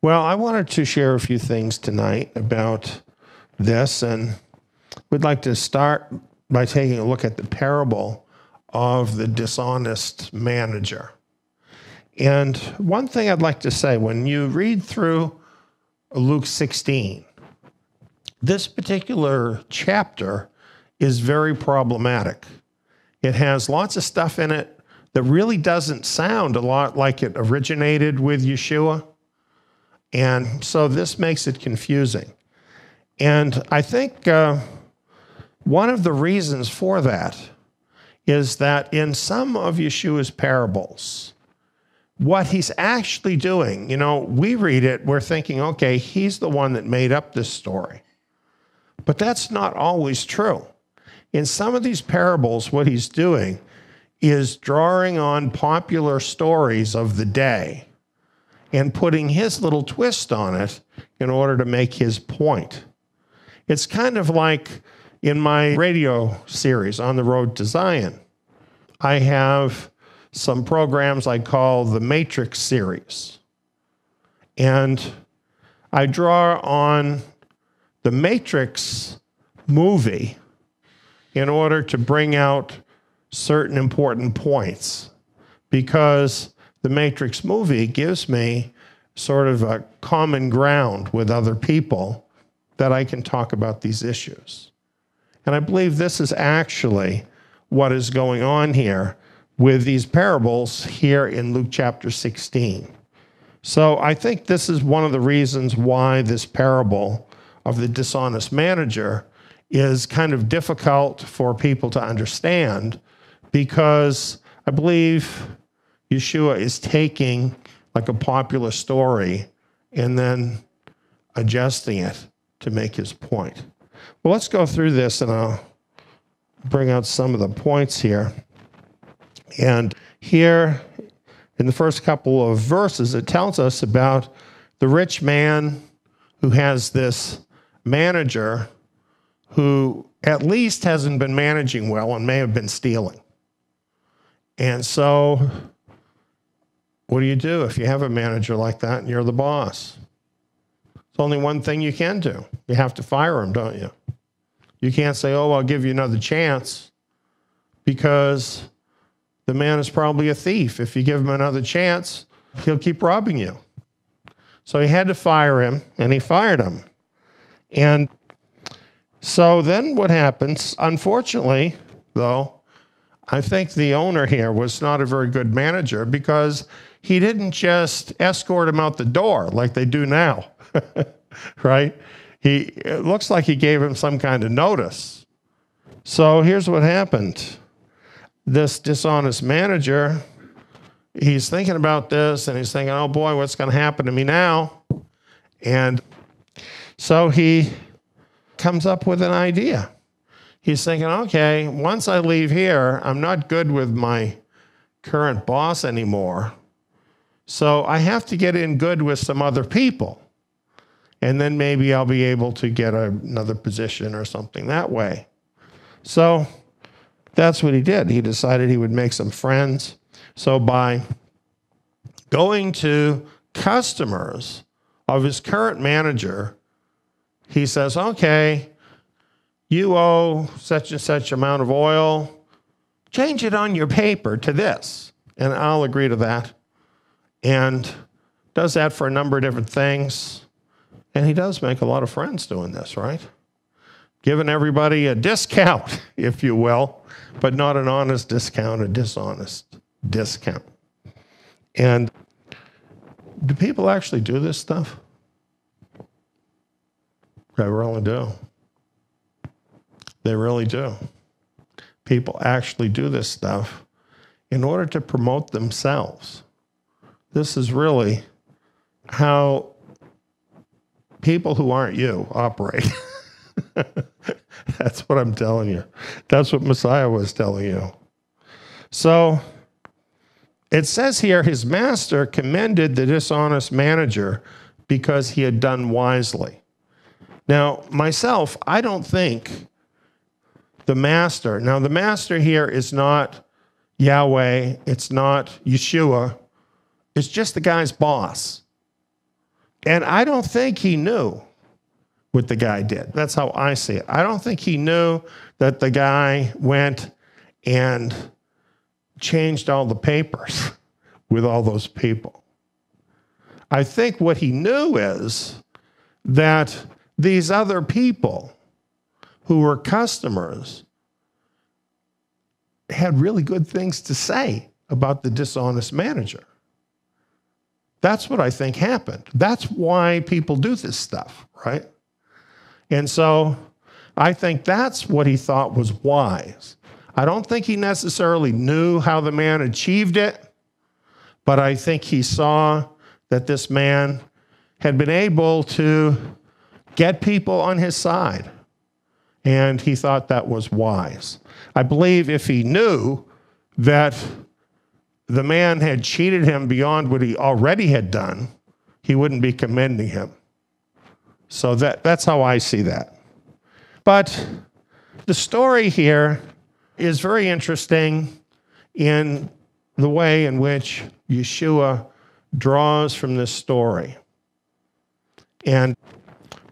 Well, I wanted to share a few things tonight about this, and we'd like to start by taking a look at the parable of the dishonest manager. And one thing I'd like to say, when you read through Luke 16, this particular chapter is very problematic. It has lots of stuff in it that really doesn't sound a lot like it originated with Yeshua. And so this makes it confusing. And I think one of the reasons for that is that in some of Yeshua's parables, what he's actually doing, we read it, we're thinking, okay, he's the one that made up this story. But that's not always true. In some of these parables, what he's doing is drawing on popular stories of the day and putting his little twist on it in order to make his point. It's kind of like in my radio series, On the Road to Zion. I have some programs I call the Matrix series. And I draw on the Matrix movie in order to bring out certain important points, because the Matrix movie gives me sort of a common ground with other people that I can talk about these issues. And I believe this is actually what is going on here with these parables here in Luke chapter 16. So I think this is one of the reasons why this parable of the dishonest manager is kind of difficult for people to understand, because I believe Yeshua is taking like a popular story and then adjusting it to make his point. Well, let's go through this and I'll bring out some of the points here. And here in the first couple of verses, it tells us about the rich man who has this manager who at least hasn't been managing well and may have been stealing. And so what do you do if you have a manager like that and you're the boss? There's only one thing you can do. You have to fire him, don't you? You can't say, oh, I'll give you another chance, because the man is probably a thief. If you give him another chance, he'll keep robbing you. So he had to fire him, and he fired him. And so then what happens? Unfortunately, though, I think the owner here was not a very good manager, because he didn't just escort him out the door like they do now, right? It looks like he gave him some kind of notice. So here's what happened. This dishonest manager, he's thinking about this, and he's thinking, oh boy, what's going to happen to me now? And so he comes up with an idea. He's thinking, okay, once I leave here, I'm not good with my current boss anymore. So I have to get in good with some other people. And then maybe I'll be able to get another position or something that way. So that's what he did. He decided he would make some friends. So by going to customers of his current manager, he says, okay, you owe such and such amount of oil. Change it on your paper to this, and I'll agree to that. And does that for a number of different things. And he does make a lot of friends doing this, right? Giving everybody a discount, if you will, but not an honest discount, a dishonest discount. And do people actually do this stuff? They really do. They really do. People actually do this stuff in order to promote themselves. This is really how people who aren't you operate. That's what I'm telling you. That's what Messiah was telling you. So it says here, his master commended the dishonest manager because he had done wisely. Now, myself, I don't think the master here is not Yahweh, it's not Yeshua, it's just the guy's boss. And I don't think he knew what the guy did. That's how I see it. I don't think he knew that the guy went and changed all the papers with all those people. I think what he knew is that these other people who were customers had really good things to say about the dishonest manager. That's what I think happened. That's why people do this stuff, right? And so I think that's what he thought was wise. I don't think he necessarily knew how the man achieved it, but I think he saw that this man had been able to get people on his side, and he thought that was wise. I believe if he knew that the man had cheated him beyond what he already had done, he wouldn't be commending him. So that's how I see that. But the story here is very interesting in the way in which Yeshua draws from this story. And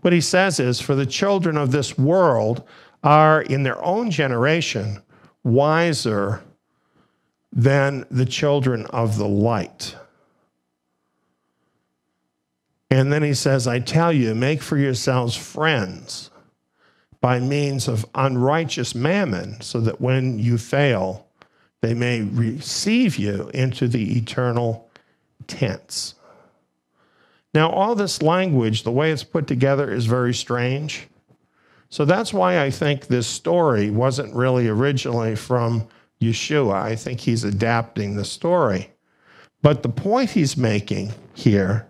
what he says is, for the children of this world are in their own generation wiser than the children of the light. And then he says, I tell you, make for yourselves friends by means of unrighteous mammon, so that when you fail, they may receive you into the eternal tents. Now, all this language, the way it's put together, is very strange. So that's why I think this story wasn't really originally from Yeshua. I think he's adapting the story. But the point he's making here,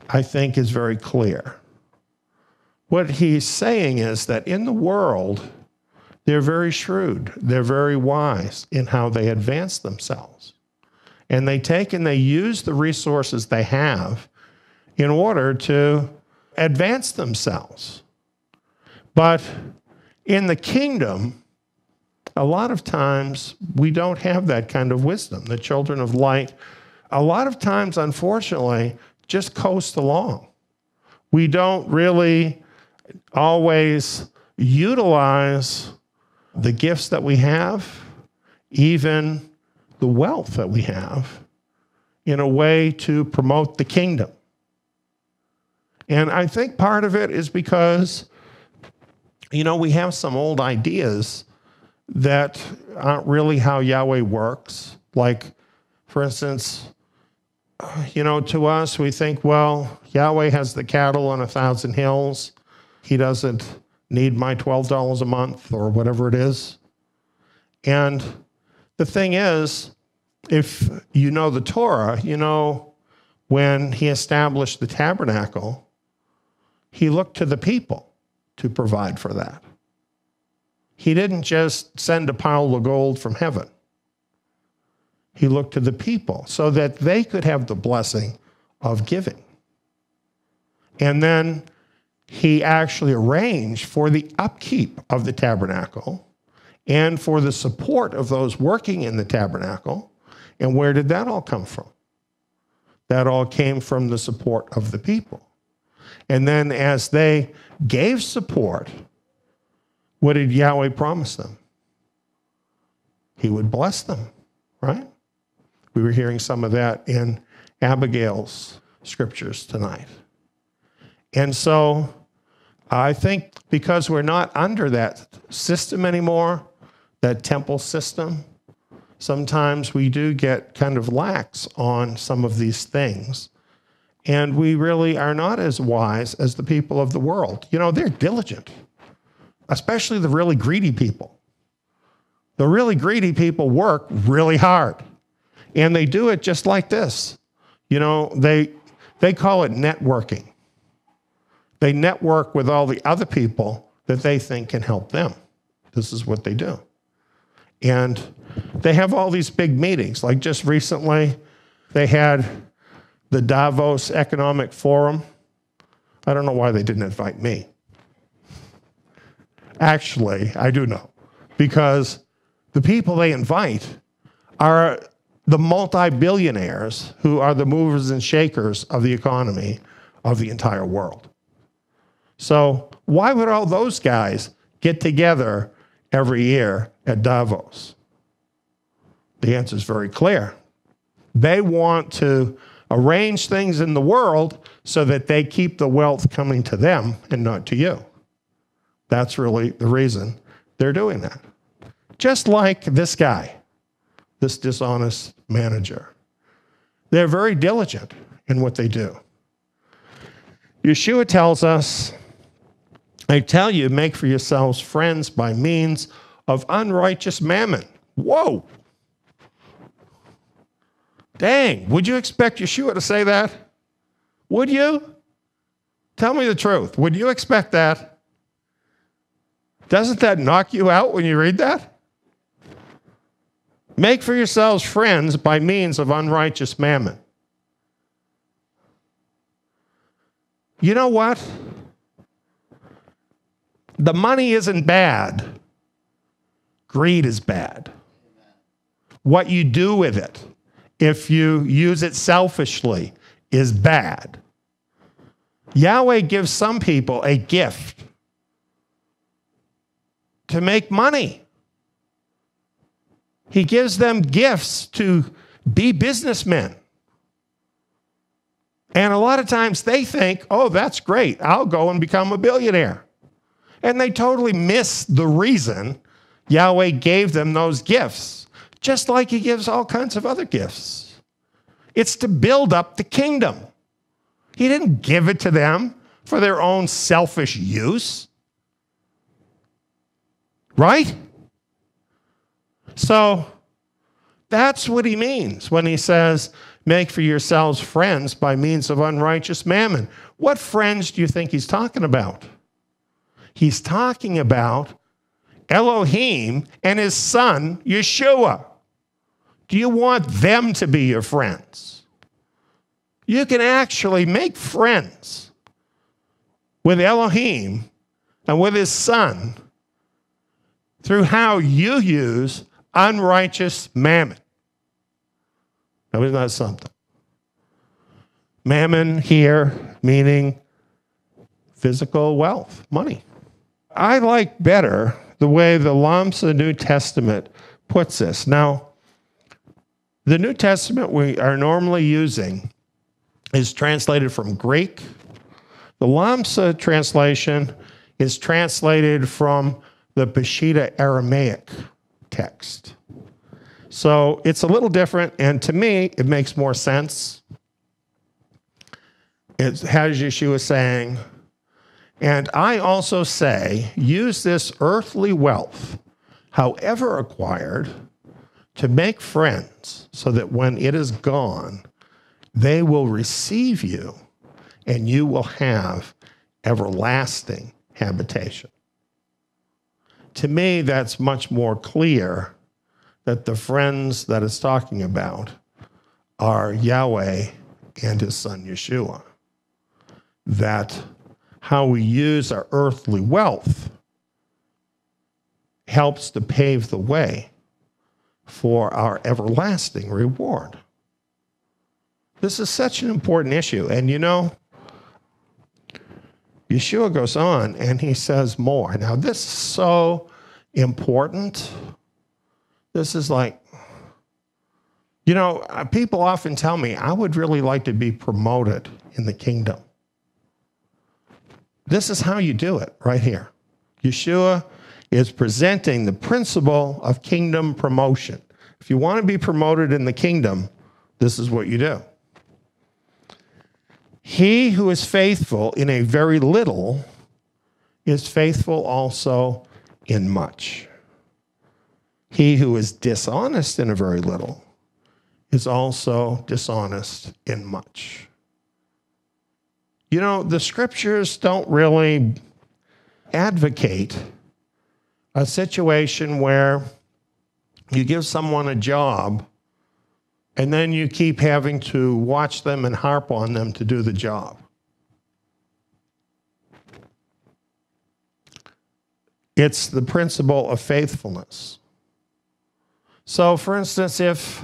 I think, is very clear. What he's saying is that in the world, they're very shrewd. They're very wise in how they advance themselves. And they take and they use the resources they have in order to advance themselves. But in the kingdom, a lot of times we don't have that kind of wisdom. The children of light, a lot of times, unfortunately, just coast along. We don't really always utilize the gifts that we have, even the wealth that we have, in a way to promote the kingdom. And I think part of it is because, we have some old ideas that aren't really how Yahweh works. Like, for instance, to us, we think, well, Yahweh has the cattle on 1,000 hills. He doesn't need my $12 a month or whatever it is. And the thing is, if you know the Torah, when he established the tabernacle, he looked to the people to provide for that. He didn't just send a pile of gold from heaven. He looked to the people so that they could have the blessing of giving. And then he actually arranged for the upkeep of the tabernacle and for the support of those working in the tabernacle. And where did that all come from? That all came from the support of the people. And then as they gave support, what did Yahweh promise them? He would bless them, right? We were hearing some of that in Abigail's scriptures tonight. And so I think because we're not under that system anymore, that temple system, sometimes we do get kind of lax on some of these things. And we really are not as wise as the people of the world. They're diligent, especially the really greedy people. The really greedy people work really hard. And they do it just like this. They call it networking. They network with all the other people that they think can help them. This is what they do. And they have all these big meetings. Like just recently, they had the Davos Economic Forum. I don't know why they didn't invite me. Actually, I do know. Because the people they invite are the multi-billionaires who are the movers and shakers of the economy of the entire world. So why would all those guys get together every year at Davos? The answer is very clear. They want to arrange things in the world so that they keep the wealth coming to them and not to you. That's really the reason they're doing that. Just like this guy, this dishonest manager. They're very diligent in what they do. Yeshua tells us, I tell you, make for yourselves friends by means of unrighteous mammon. Whoa! Dang, would you expect Yeshua to say that? Would you? Tell me the truth. Would you expect that? Doesn't that knock you out when you read that? Make for yourselves friends by means of unrighteous mammon. You know what? The money isn't bad. Greed is bad. What you do with it, if you use it selfishly, is bad. Yahweh gives some people a gift to make money. He gives them gifts to be businessmen. And a lot of times they think, oh, that's great. I'll go and become a billionaire. And they totally miss the reason Yahweh gave them those gifts, just like he gives all kinds of other gifts. It's to build up the kingdom. He didn't give it to them for their own selfish use. Right? So that's what he means when he says, make for yourselves friends by means of unrighteous mammon. What friends do you think he's talking about? He's talking about Elohim and his son, Yeshua. Do you want them to be your friends? You can actually make friends with Elohim and with his son through how you use unrighteous mammon. Now, isn't that something? Mammon here meaning physical wealth, money. I like better the way the Lamsa New Testament puts this. Now, the New Testament we are normally using is translated from Greek. The Lamsa translation is translated from the Peshitta Aramaic text. So it's a little different, and to me, it makes more sense. It has Yeshua saying, and I also say, use this earthly wealth, however acquired, to make friends, so that when it is gone, they will receive you, and you will have everlasting habitation. To me, that's much more clear that the friends that it's talking about are Yahweh and his son Yeshua. That how we use our earthly wealth helps to pave the way for our everlasting reward. This is such an important issue. And you know, Yeshua goes on and he says more. Now, this is so important. This is like, you know, people often tell me, I would really like to be promoted in the kingdom. This is how you do it right here. Yeshua is presenting the principle of kingdom promotion. If you want to be promoted in the kingdom, this is what you do. He who is faithful in a very little is faithful also in much. He who is dishonest in a very little is also dishonest in much. You know, the scriptures don't really advocate a situation where you give someone a job and then you keep having to watch them and harp on them to do the job. It's the principle of faithfulness. So, for instance, if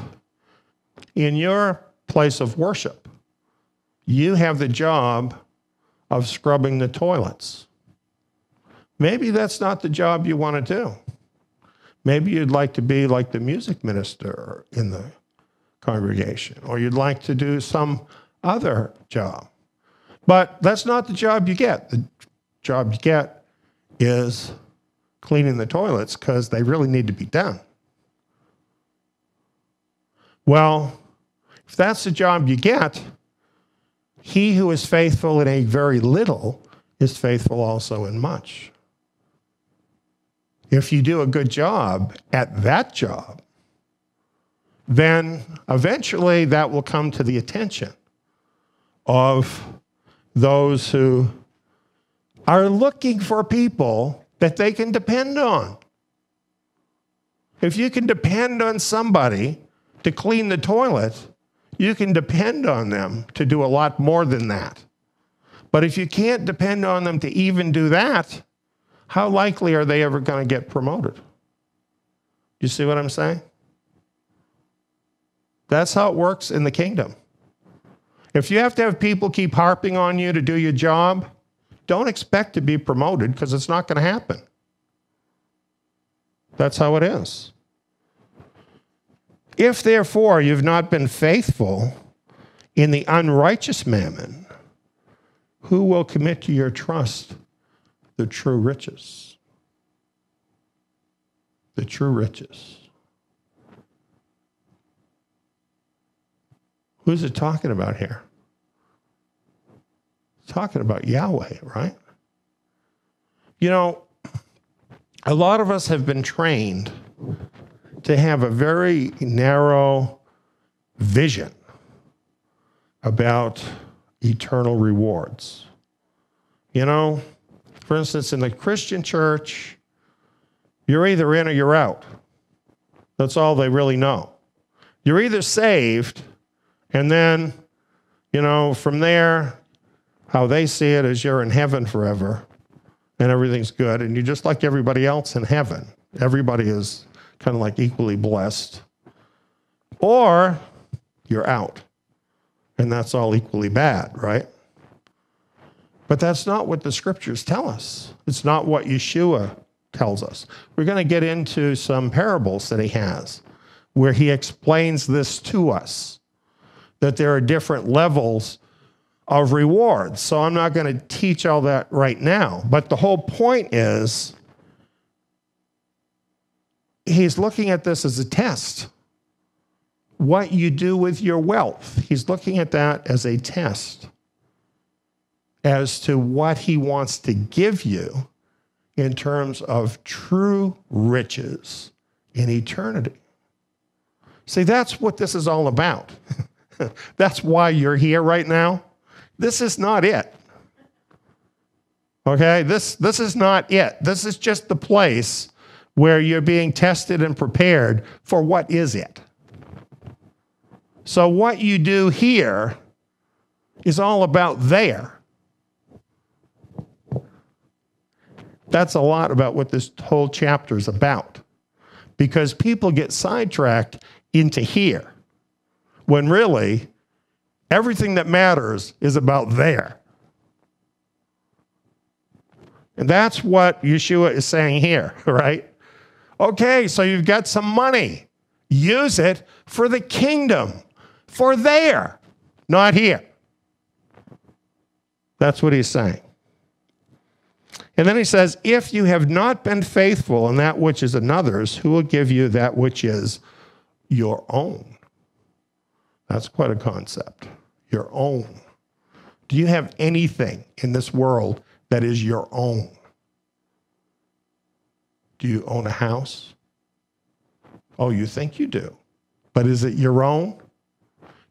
in your place of worship, you have the job of scrubbing the toilets. Maybe that's not the job you want to do. Maybe you'd like to be like the music minister in the congregation, or you'd like to do some other job. But that's not the job you get. The job you get is cleaning the toilets because they really need to be done. Well, if that's the job you get, he who is faithful in a very little is faithful also in much. If you do a good job at that job, then eventually that will come to the attention of those who are looking for people that they can depend on. If you can depend on somebody to clean the toilet, you can depend on them to do a lot more than that. But if you can't depend on them to even do that, how likely are they ever going to get promoted? You see what I'm saying? That's how it works in the kingdom. If you have to have people keep harping on you to do your job, don't expect to be promoted because it's not going to happen. That's how it is. If therefore you've not been faithful in the unrighteous mammon, who will commit to your trust the true riches? The true riches. Who's it talking about here? It's talking about Yahweh, right? You know, a lot of us have been trained to have a very narrow vision about eternal rewards. You know, for instance, in the Christian church, you're either in or you're out. That's all they really know. You're either saved, and then, you know, from there, how they see it is you're in heaven forever, and everything's good, and you're just like everybody else in heaven. Everybody is kind of like equally blessed. Or you're out, and that's all equally bad, right? But that's not what the scriptures tell us. It's not what Yeshua tells us. We're going to get into some parables that he has where he explains this to us, that there are different levels of rewards. So I'm not going to teach all that right now. But the whole point is he's looking at this as a test. What you do with your wealth. He's looking at that as a test as to what he wants to give you in terms of true riches in eternity. See, that's what this is all about. That's why you're here right now. This is not it. Okay? This is not it. This is just the place where you're being tested and prepared for what is it. So what you do here is all about there. That's a lot about what this whole chapter is about. Because people get sidetracked into here, when really, everything that matters is about there. And that's what Yeshua is saying here, right? Okay, so you've got some money. Use it for the kingdom, for there, not here. That's what he's saying. And then he says, if you have not been faithful in that which is another's, who will give you that which is your own? That's quite a concept. Your own. Do you have anything in this world that is your own? Do you own a house? Oh, you think you do. But is it your own?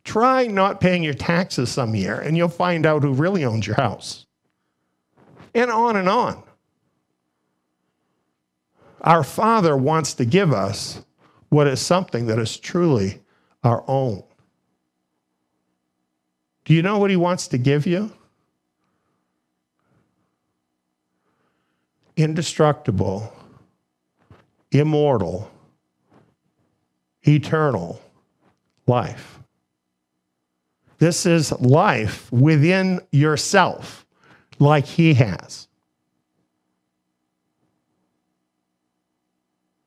Try not paying your taxes some year, and you'll find out who really owns your house. And on and on. Our Father wants to give us what is something that is truly our own. Do you know what he wants to give you? Indestructible, immortal, eternal life. This is life within yourself. like he has.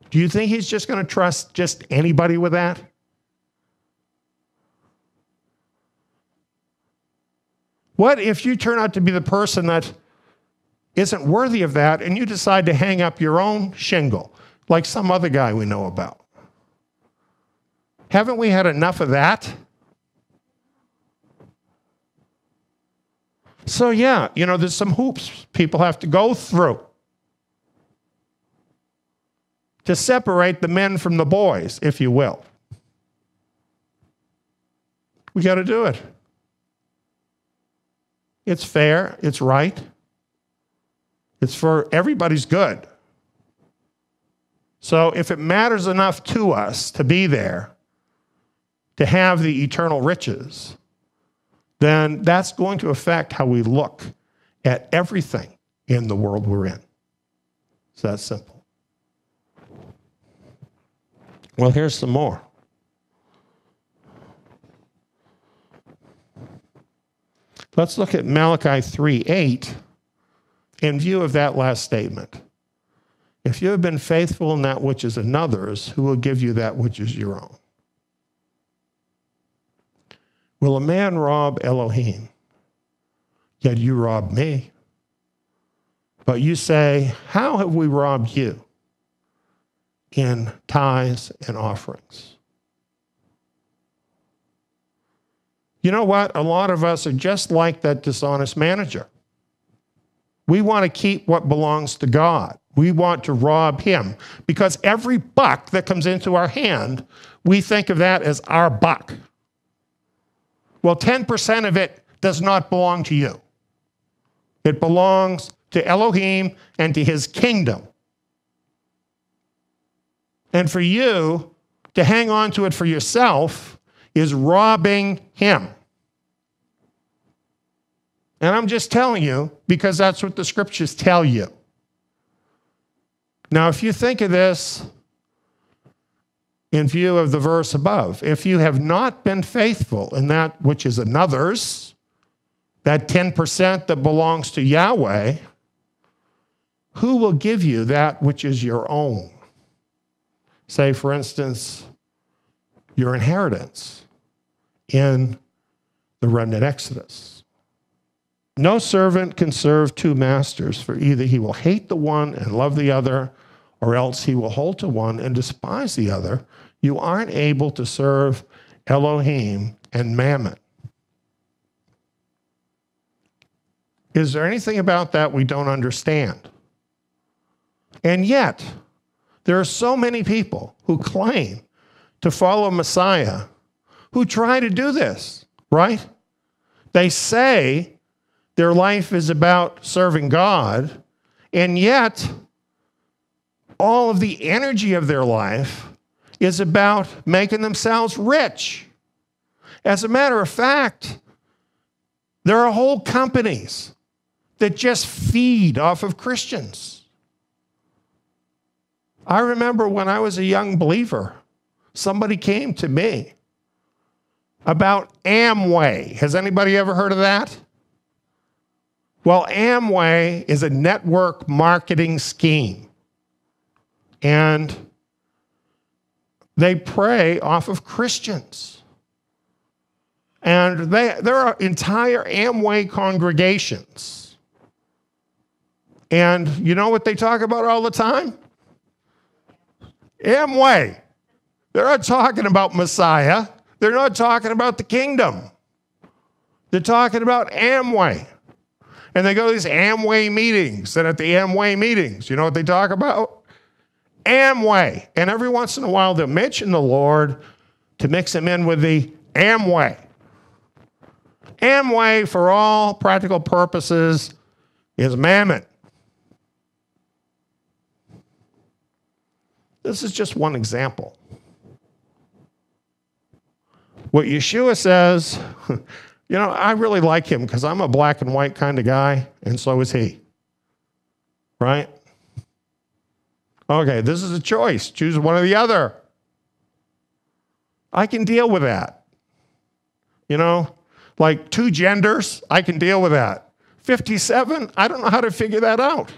Do you think he's just going to trust just anybody with that? What if you turn out to be the person that isn't worthy of that and you decide to hang up your own shingle, like some other guy we know about? Haven't we had enough of that? So yeah, there's some hoops people have to go through to separate the men from the boys, if you will. We got to do it. It's fair, it's right. It's for everybody's good. So if it matters enough to us to be there, to have the eternal riches, then that's going to affect how we look at everything in the world we're in. It's that simple. Well, here's some more. Let's look at Malachi 3:8 in view of that last statement. If you have been faithful in that which is another's, who will give you that which is your own? Will a man rob Elohim? Yet you rob me. But you say, how have we robbed you? In tithes and offerings. You know what? A lot of us are just like that dishonest manager. We want to keep what belongs to God. We want to rob him because every buck that comes into our hand, we think of that as our buck. Well, 10% of it does not belong to you. It belongs to Elohim and to his kingdom. And for you to hang on to it for yourself is robbing him. And I'm just telling you because that's what the scriptures tell you. Now, if you think of this in view of the verse above, if you have not been faithful in that which is another's, that 10% that belongs to Yahweh, who will give you that which is your own? Say, for instance, your inheritance in the remnant Exodus. No servant can serve two masters, for either he will hate the one and love the other, or else he will hold to one and despise the other. You aren't able to serve Elohim and Mammon. Is there anything about that we don't understand? And yet, there are so many people who claim to follow Messiah who try to do this, right? They say their life is about serving God, and yet all of the energy of their life is about making themselves rich. As a matter of fact, there are whole companies that just feed off of Christians. I remember when I was a young believer, somebody came to me about Amway. Has anybody ever heard of that? Well, Amway is a network marketing scheme. And they prey off of Christians. And there are entire Amway congregations. And you know what they talk about all the time? Amway. They're not talking about Messiah. They're not talking about the kingdom. They're talking about Amway. And they go to these Amway meetings. And at the Amway meetings, you know what they talk about? Amway. And every once in a while, they'll mention the Lord to mix him in with the Amway. Amway, for all practical purposes, is Mammon. This is just one example. What Yeshua says, I really like him because I'm a black and white kind of guy, and so is he. Right? Okay, this is a choice. Choose one or the other. I can deal with that. Like two genders, I can deal with that. 57? I don't know how to figure that out.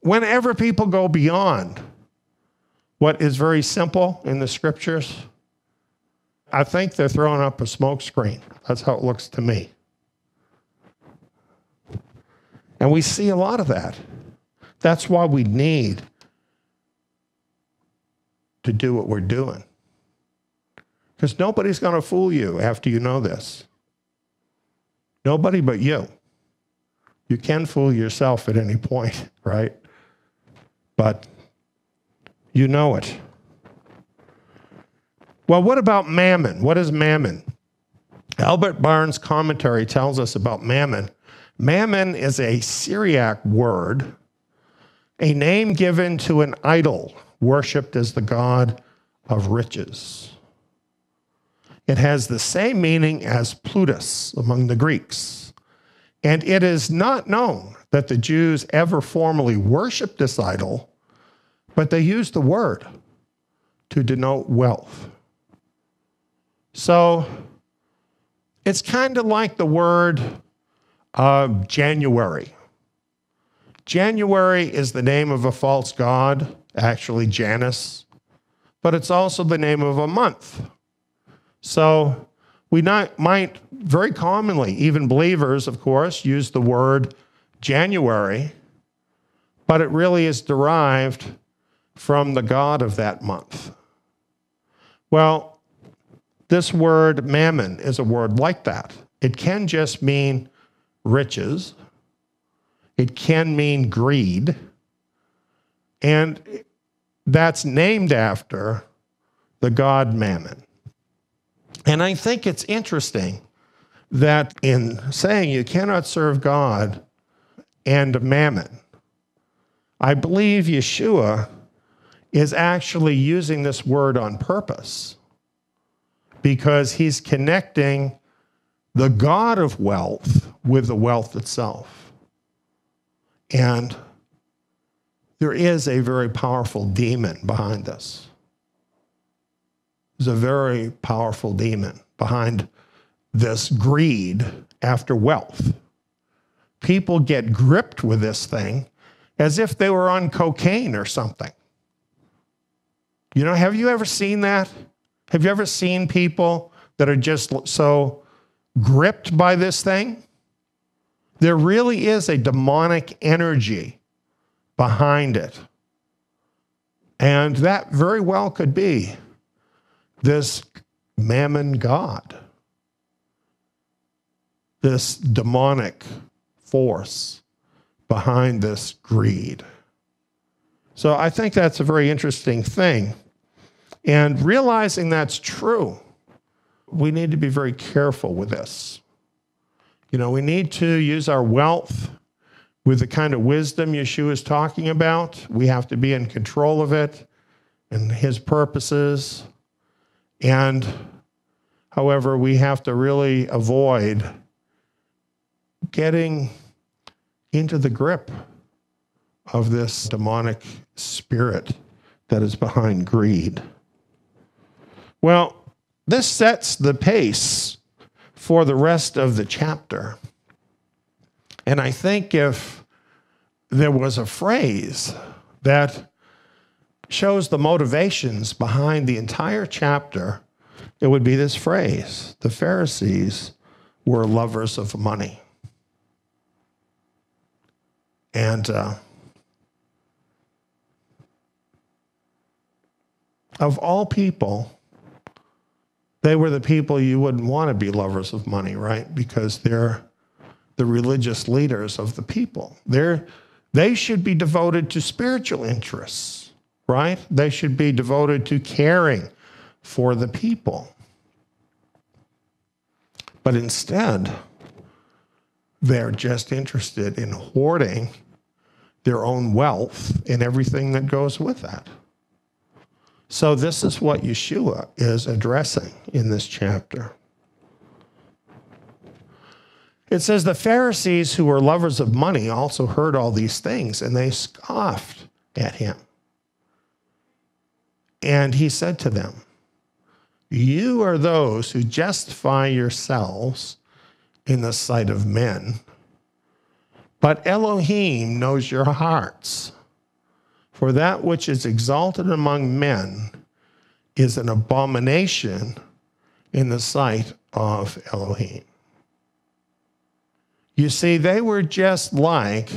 Whenever people go beyond what is very simple in the scriptures, I think they're throwing up a smoke screen. That's how it looks to me. And we see a lot of that. That's why we need to do what we're doing. Because nobody's going to fool you after you know this. Nobody but you. You can fool yourself at any point, right? But you know it. Well, what about mammon? What is mammon? Albert Barnes' commentary tells us about mammon. Mammon is a Syriac word, a name given to an idol worshipped as the god of riches. It has the same meaning as Plutus among the Greeks. And it is not known that the Jews ever formally worshiped this idol, but they used the word to denote wealth. So it's kind of like the word January. January is the name of a false god, actually Janus, but it's also the name of a month. So we might very commonly, even believers, of course, use the word January, but it really is derived from the god of that month. Well, this word mammon is a word like that. It can just mean riches. It can mean greed. And that's named after the god Mammon. And I think it's interesting that in saying you cannot serve God and mammon, I believe Yeshua is actually using this word on purpose because he's connecting the God of wealth with the wealth itself. And there is a very powerful demon behind this. There's a very powerful demon behind this greed after wealth. People get gripped with this thing as if they were on cocaine or something. You know, have you ever seen that? Have you ever seen people that are just so gripped by this thing? There really is a demonic energy behind it. And that very well could be this mammon god, this demonic force behind this greed. So I think that's a very interesting thing. And realizing that's true, we need to be very careful with this. You know, we need to use our wealth with the kind of wisdom Yeshua is talking about. We have to be in control of it and his purposes. And, however, we have to really avoid getting into the grip of this demonic spirit that is behind greed. Well, this sets the pace for the rest of the chapter. And I think if there was a phrase that shows the motivations behind the entire chapter, it would be this phrase: the Pharisees were lovers of money. And of all people, they were the people you wouldn't want to be lovers of money, right? Because they're the religious leaders of the people. They should be devoted to spiritual interests, right? They should be devoted to caring for the people. But instead, they're just interested in hoarding their own wealth and everything that goes with that. So this is what Yeshua is addressing in this chapter. It says, the Pharisees, who were lovers of money, also heard all these things, and they scoffed at him. And he said to them, you are those who justify yourselves in the sight of men, but Elohim knows your hearts. For that which is exalted among men is an abomination in the sight of Elohim. You see, they were just like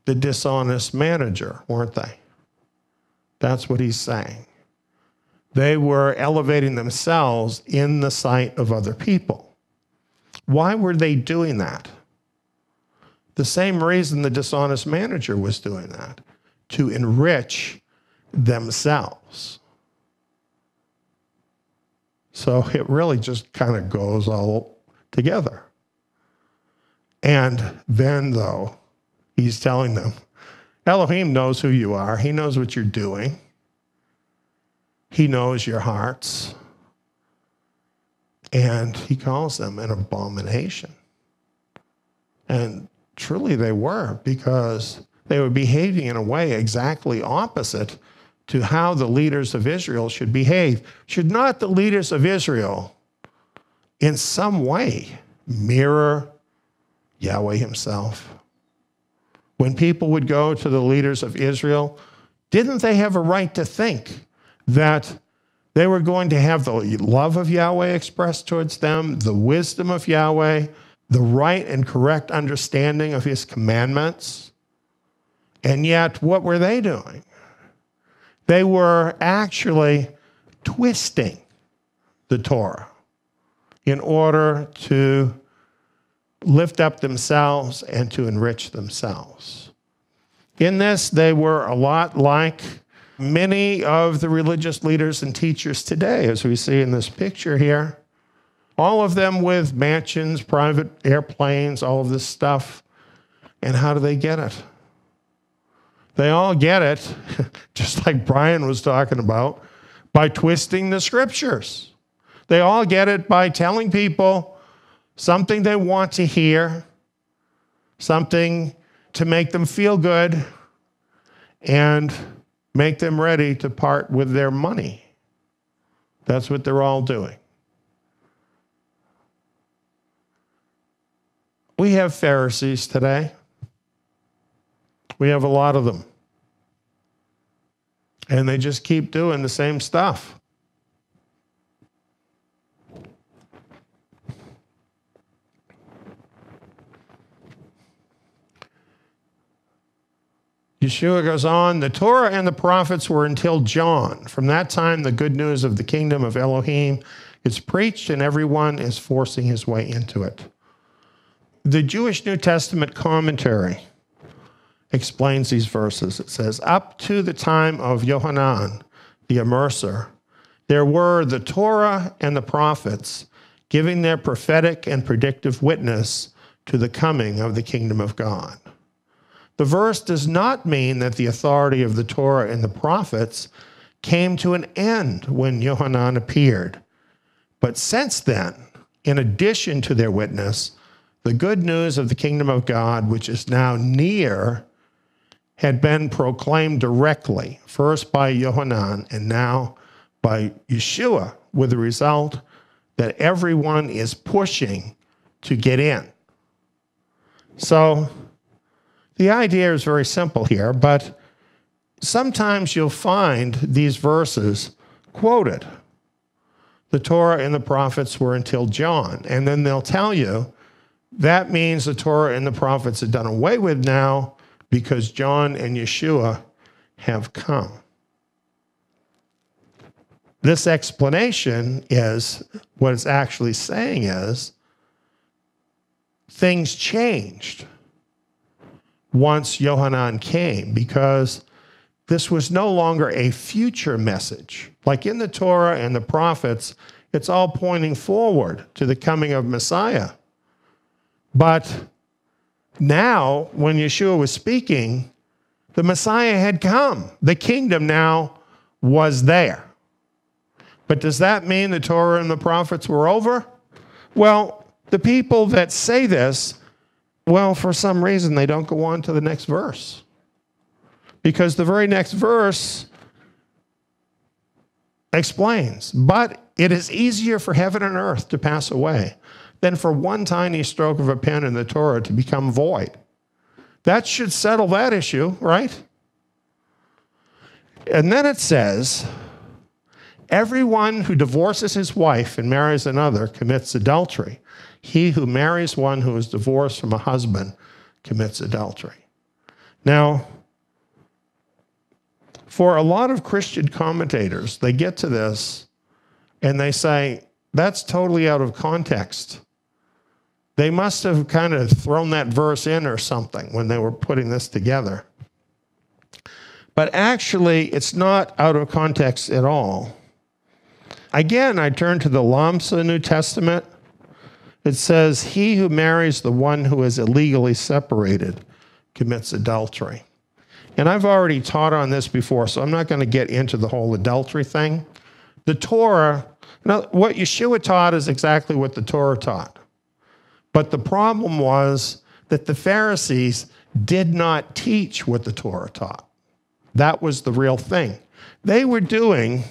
the dishonest manager, weren't they? That's what he's saying. They were elevating themselves in the sight of other people. Why were they doing that? The same reason the dishonest manager was doing that, to enrich themselves. So it really just kind of goes all together. And then, though, he's telling them, Elohim knows who you are. He knows what you're doing. He knows your hearts. And he calls them an abomination. And truly they were, because they were behaving in a way exactly opposite to how the leaders of Israel should behave. Should not the leaders of Israel in some way mirror Yahweh himself? When people would go to the leaders of Israel, didn't they have a right to think that they were going to have the love of Yahweh expressed towards them, the wisdom of Yahweh, the right and correct understanding of his commandments? And yet, what were they doing? They were actually twisting the Torah in order to lift up themselves and to enrich themselves. In this, they were a lot like many of the religious leaders and teachers today, as we see in this picture here. All of them with mansions, private airplanes, all of this stuff. And how do they get it? They all get it, just like Brian was talking about, by twisting the scriptures. They all get it by telling people something they want to hear, something to make them feel good, and make them ready to part with their money. That's what they're all doing. We have Pharisees today. We have a lot of them. And they just keep doing the same stuff. Yeshua goes on, the Torah and the prophets were until John. From that time, the good news of the kingdom of Elohim is preached and everyone is forcing his way into it. The Jewish New Testament commentary explains these verses. It says, up to the time of Yohanan, the immerser, there were the Torah and the prophets giving their prophetic and predictive witness to the coming of the kingdom of God. The verse does not mean that the authority of the Torah and the prophets came to an end when Yohanan appeared. But since then, in addition to their witness, the good news of the kingdom of God, which is now near, had been proclaimed directly, first by Yohanan and now by Yeshua, with the result that everyone is pushing to get in. So the idea is very simple here, but sometimes you'll find these verses quoted. The Torah and the prophets were until John, and then they'll tell you that means the Torah and the prophets are done away with now because John and Yeshua have come. This explanation is, what it's actually saying is, things changed once Yohanan came, because this was no longer a future message. Like in the Torah and the prophets, it's all pointing forward to the coming of Messiah. But now, when Yeshua was speaking, the Messiah had come. The kingdom now was there. But does that mean the Torah and the prophets were over? Well, the people that say this, well, for some reason, they don't go on to the next verse. Because the very next verse explains, but it is easier for heaven and earth to pass away, than for one tiny stroke of a pen in the Torah to become void. That should settle that issue, right? And then it says, everyone who divorces his wife and marries another commits adultery. He who marries one who is divorced from a husband commits adultery. Now, for a lot of Christian commentators, they get to this and they say, that's totally out of context. They must have kind of thrown that verse in or something when they were putting this together. But actually, it's not out of context at all. Again, I turn to the Lamsa New Testament. It says, he who marries the one who is illegally separated commits adultery. And I've already taught on this before, so I'm not going to get into the whole adultery thing. The Torah, what Yeshua taught is exactly what the Torah taught. But the problem was that the Pharisees did not teach what the Torah taught. That was the real thing. They were doing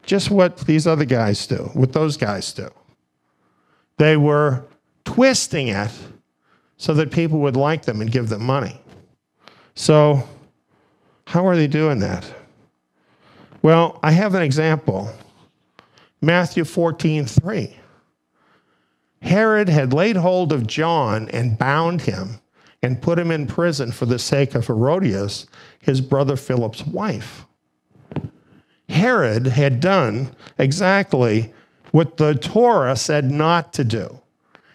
just what these other guys do, what those guys do. They were twisting it so that people would like them and give them money. So how are they doing that? Well, I have an example. Matthew 14:3. Herod had laid hold of John and bound him and put him in prison for the sake of Herodias, his brother Philip's wife. Herod had done exactly what the Torah said not to do.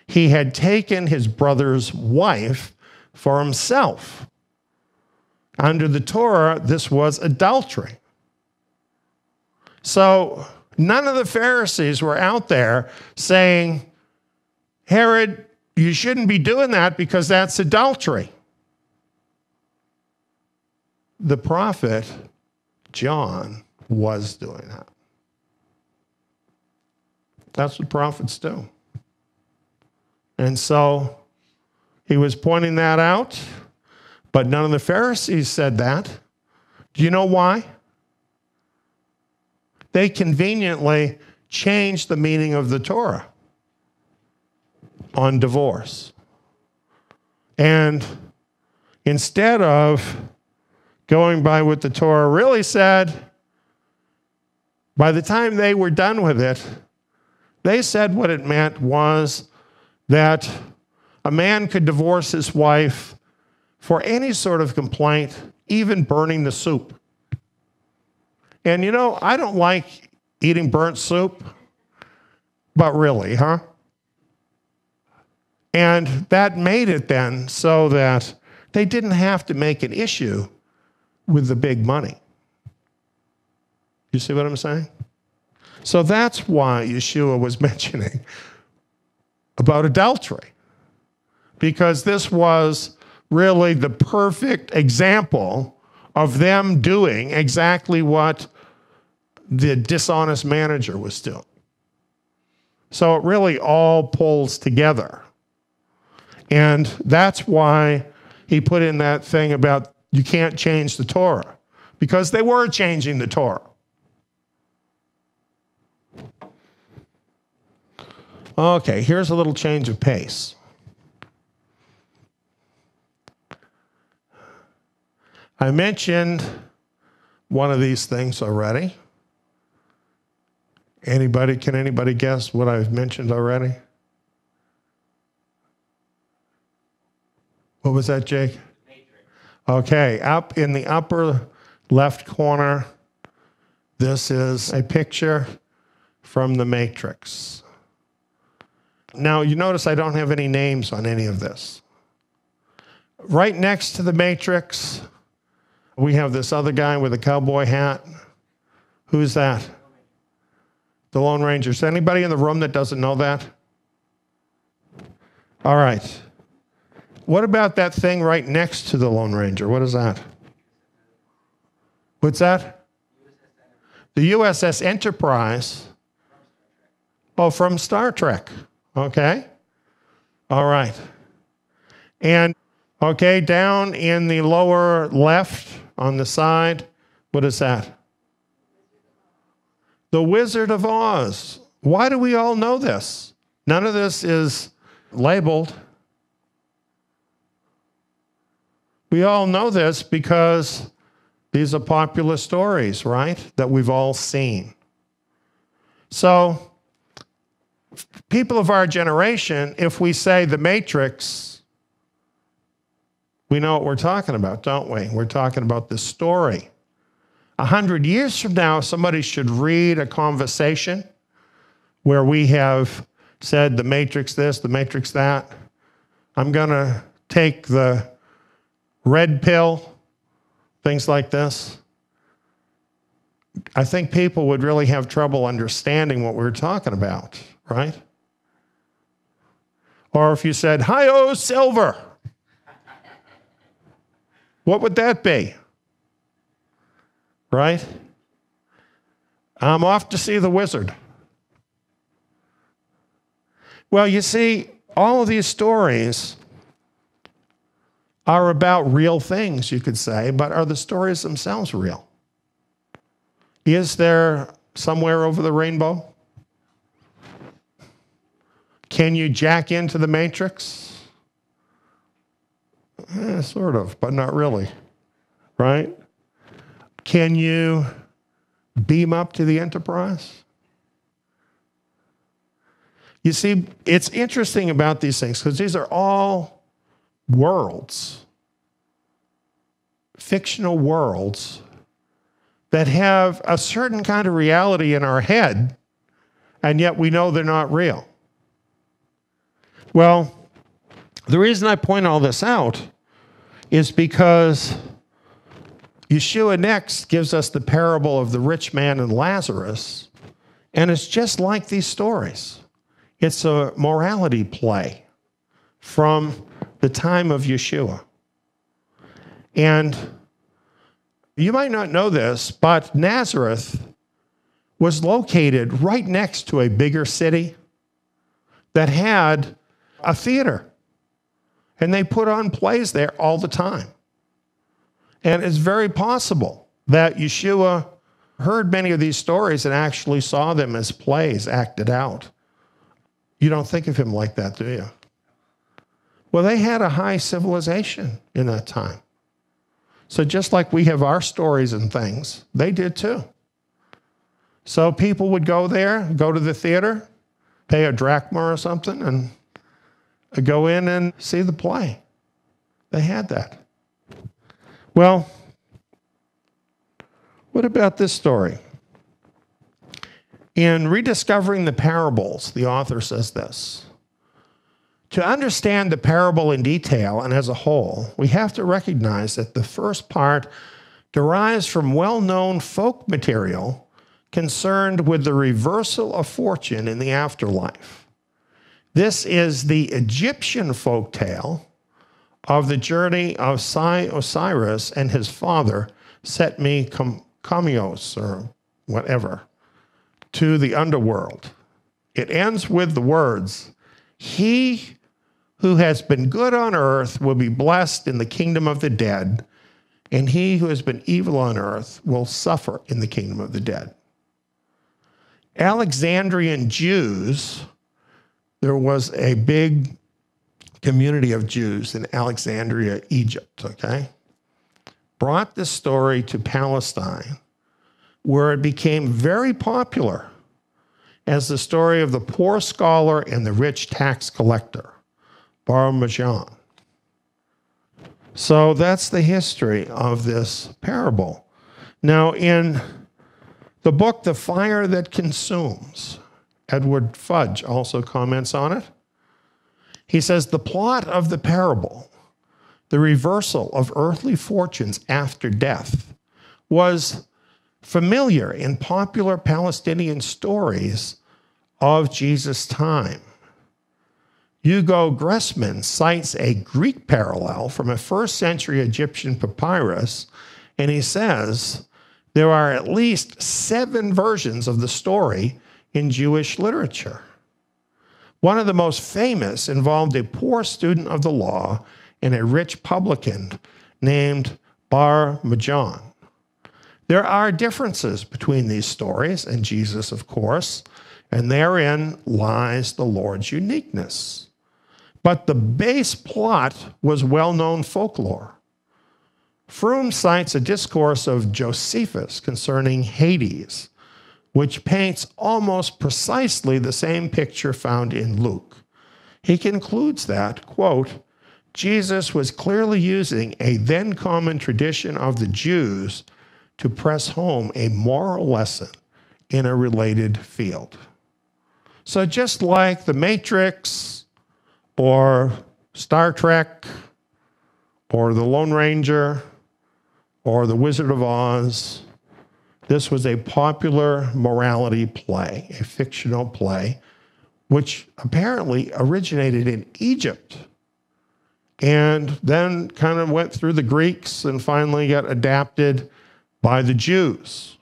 He had taken his brother's wife for himself. Under the Torah, this was adultery. So none of the Pharisees were out there saying, Herod, you shouldn't be doing that because that's adultery. The prophet John was doing that. That's what prophets do. And so he was pointing that out, but none of the Pharisees said that. Do you know why? They conveniently changed the meaning of the Torah on divorce. And instead of going by what the Torah really said, by the time they were done with it, they said what it meant was that a man could divorce his wife for any sort of complaint, even burning the soup. And you know, I don't like eating burnt soup, but really, huh? And that made it then so that they didn't have to make an issue with the big money. You see what I'm saying? So that's why Yeshua was mentioning about adultery, because this was really the perfect example of them doing exactly what the dishonest manager was doing. So it really all pulls together. And that's why he put in that thing about you can't change the Torah, because they were changing the Torah. Okay, here's a little change of pace. I mentioned one of these things already. Can anybody guess what I've mentioned already? What was that, Jake? Okay, up in the upper left corner, this is a picture from the Matrix. Now, you notice I don't have any names on any of this. Right next to the Matrix, we have this other guy with a cowboy hat. Who's that? The Lone Ranger. Is anybody in the room that doesn't know that? All right. What about that thing right next to the Lone Ranger? What is that? What's that? The USS Enterprise. Oh, from Star Trek. Okay. All right. And, okay, down in the lower left on the side, what is that? The Wizard of Oz. Why do we all know this? None of this is labeled. We all know this because these are popular stories, right? That we've all seen. So, people of our generation, if we say the Matrix, we know what we're talking about, don't we? We're talking about this story. 100 years from now, somebody should read a conversation where we have said the Matrix this, the Matrix that. I'm going to take the red pill, things like this. I think people would really have trouble understanding what we're talking about, right? Or if you said, hi-oh, silver, what would that be? Right? I'm off to see the wizard. Well, you see, all of these stories are about real things, you could say, but are the stories themselves real? Is there somewhere over the rainbow? Can you jack into the Matrix? Sort of, but not really, right? Can you beam up to the Enterprise? You see, it's interesting about these things because these are all worlds, fictional worlds that have a certain kind of reality in our head, and yet we know they're not real. Well, the reason I point all this out is because Yeshua next gives us the parable of the rich man and Lazarus, and it's just like these stories. It's a morality play from the time of Yeshua. And you might not know this, but Nazareth was located right next to a bigger city that had a theater. And they put on plays there all the time. And it's very possible that Yeshua heard many of these stories and actually saw them as plays acted out. You don't think of him like that, do you? Well, they had a high civilization in that time. So just like we have our stories and things, they did too. So people would go there, go to the theater, pay a drachma or something, and go in and see the play. They had that. Well, what about this story? In rediscovering the parables, the author says this: to understand the parable in detail and as a whole, we have to recognize that the first part derives from well-known folk material concerned with the reversal of fortune in the afterlife. This is the Egyptian folk tale of the journey of Osiris and his father, Setmi Kamios, or whatever, to the underworld. It ends with the words, "He who has been good on earth will be blessed in the kingdom of the dead, and he who has been evil on earth will suffer in the kingdom of the dead." Alexandrian Jews, there was a big community of Jews in Alexandria, Egypt, okay? Brought this story to Palestine, where it became very popular as the story of the poor scholar and the rich tax collector, Bar Mammon. So that's the history of this parable. Now, in the book, The Fire That Consumes, Edward Fudge also comments on it. He says, the plot of the parable, the reversal of earthly fortunes after death, was familiar in popular Palestinian stories of Jesus' time. Hugo Gressman cites a Greek parallel from a first-century Egyptian papyrus, and he says there are at least 7 versions of the story in Jewish literature. One of the most famous involved a poor student of the law and a rich publican named Bar Mammon. There are differences between these stories and Jesus, of course, And therein lies the Lord's uniqueness. But the base plot was well-known folklore. Froome cites a discourse of Josephus concerning Hades, which paints almost precisely the same picture found in Luke. He concludes that, quote, Jesus was clearly using a then common tradition of the Jews to press home a moral lesson in a related field. So just like The Matrix or Star Trek or The Lone Ranger or The Wizard of Oz, this was a popular morality play, a fictional play, which apparently originated in Egypt and then kind of went through the Greeks and finally got adapted by the Jews.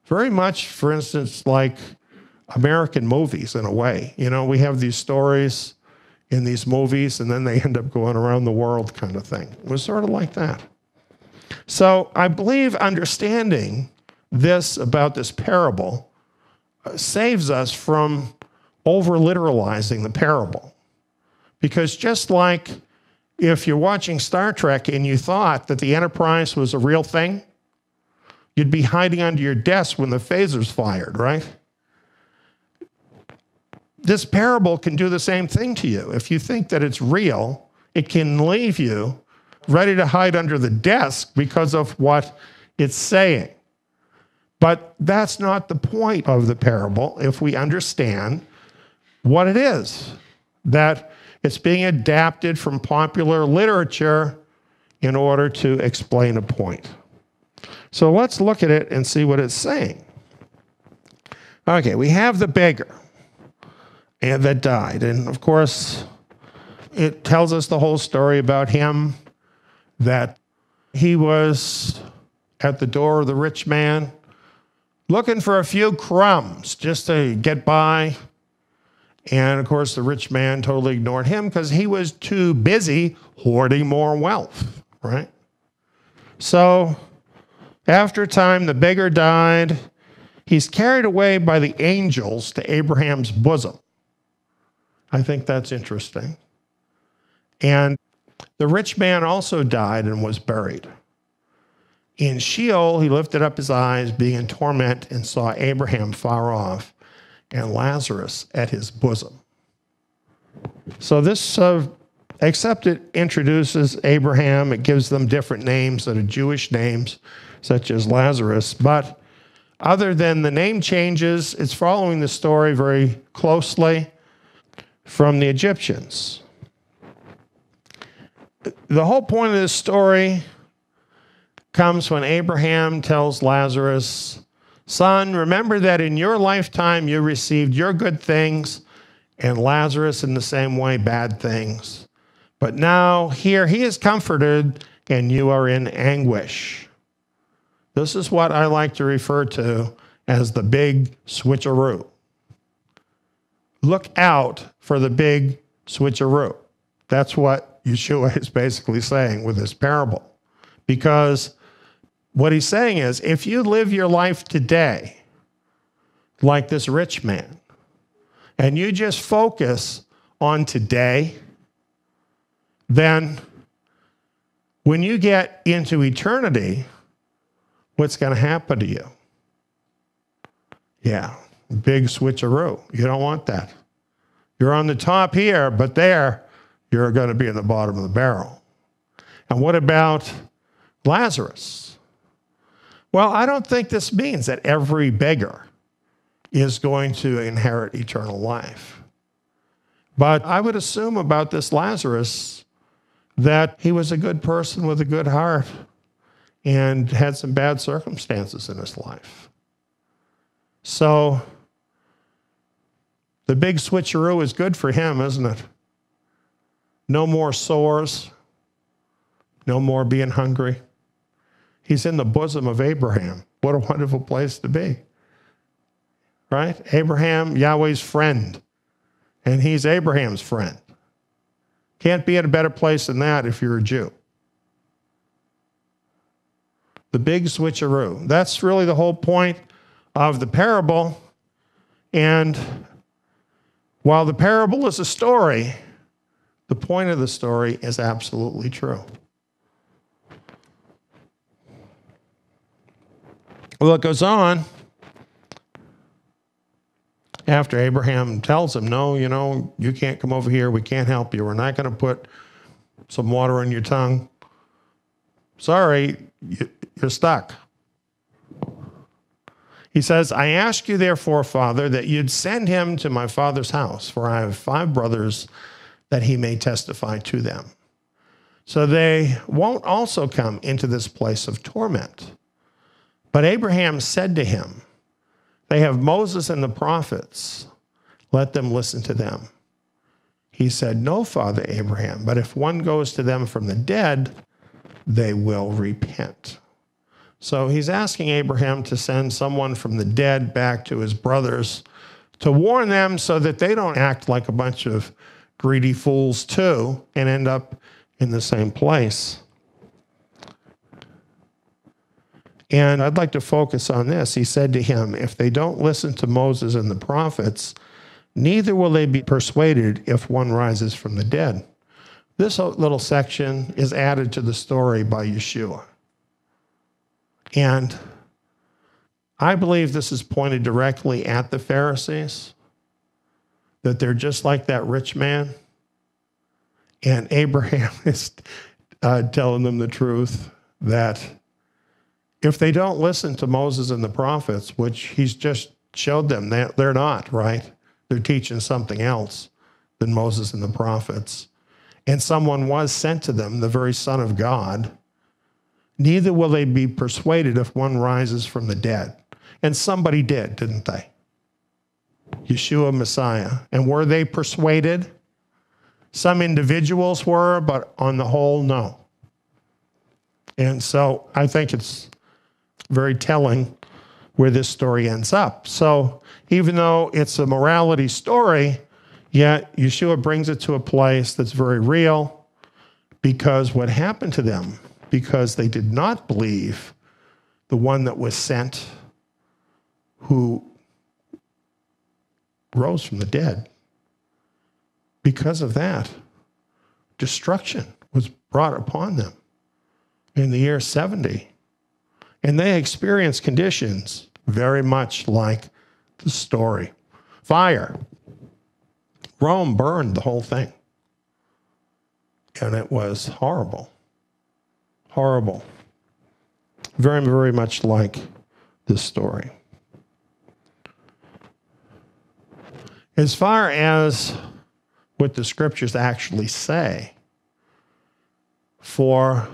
Very much, for instance, like American movies in a way. You know, we have these stories in these movies and then they end up going around the world kind of thing. It was sort of like that. So I believe understanding this about this parable saves us from over-literalizing the parable. Because just like if you're watching Star Trek and you thought that the Enterprise was a real thing, you'd be hiding under your desk when the phaser's fired, right? This parable can do the same thing to you. If you think that it's real, it can leave you ready to hide under the desk because of what it's saying. But that's not the point of the parable if we understand what it is, that it's being adapted from popular literature in order to explain a point. So let's look at it and see what it's saying. Okay, we have the beggar and that died. And of course, it tells us the whole story about him, that he was at the door of the rich man looking for a few crumbs just to get by. And of course, the rich man totally ignored him because he was too busy hoarding more wealth, right? So after a time, the beggar died. He's carried away by the angels to Abraham's bosom. I think that's interesting. And the rich man also died and was buried. In Sheol, he lifted up his eyes, being in torment, and saw Abraham far off and Lazarus at his bosom. So this, except it introduces Abraham, it gives them different names that are Jewish names, such as Lazarus. But other than the name changes, it's following the story very closely from the Egyptians. The whole point of this story comes when Abraham tells Lazarus, son, remember that in your lifetime you received your good things, and Lazarus in the same way bad things. But now here he is comforted, and you are in anguish. This is what I like to refer to as the big switcheroo. Look out for the big switcheroo. That's what Yeshua is basically saying with this parable. Because what he's saying is, if you live your life today like this rich man, and you just focus on today, then when you get into eternity, what's going to happen to you? Yeah, big switcheroo. You don't want that. You're on the top here, but there, you're going to be in the bottom of the barrel. And what about Lazarus? Well, I don't think this means that every beggar is going to inherit eternal life. But I would assume about this Lazarus that he was a good person with a good heart and had some bad circumstances in his life. So the big switcheroo is good for him, isn't it? No more sores, no more being hungry. He's in the bosom of Abraham. What a wonderful place to be. Right? Abraham, Yahweh's friend. And he's Abraham's friend. Can't be in a better place than that if you're a Jew. The big switcheroo. That's really the whole point of the parable. And while the parable is a story, the point of the story is absolutely true. Well, it goes on. After Abraham tells him, no, you can't come over here. We can't help you. We're not going to put some water on your tongue. Sorry, you're stuck. He says, I ask you, therefore, Father, that you'd send him to my father's house, for I have 5 brothers, that he may testify to them. So they won't also come into this place of torment. But Abraham said to him, they have Moses and the prophets. Let them listen to them. He said, no, Father Abraham, but if one goes to them from the dead, they will repent. So he's asking Abraham to send someone from the dead back to his brothers to warn them so that they don't act like a bunch of greedy fools too and end up in the same place. And I'd like to focus on this. He said to him, if they don't listen to Moses and the prophets, neither will they be persuaded if one rises from the dead. This little section is added to the story by Yeshua. And I believe this is pointed directly at the Pharisees, that they're just like that rich man. And Abraham is telling them the truth that if they don't listen to Moses and the prophets, which he's just showed them, they're not, right? They're teaching something else than Moses and the prophets. And someone was sent to them, the very Son of God. Neither will they be persuaded if one rises from the dead. And somebody did, didn't they? Yeshua, Messiah. And were they persuaded? Some individuals were, but on the whole, no. And so I think it's very telling where this story ends up. So even though it's a morality story, yet Yeshua brings it to a place that's very real, because what happened to them, because they did not believe the one that was sent, who rose from the dead. Because of that, destruction was brought upon them in the year 70. And they experienced conditions very much like the story. Fire. Rome burned the whole thing. And it was horrible. Horrible. Very, very much like this story. As far as what the scriptures actually say, for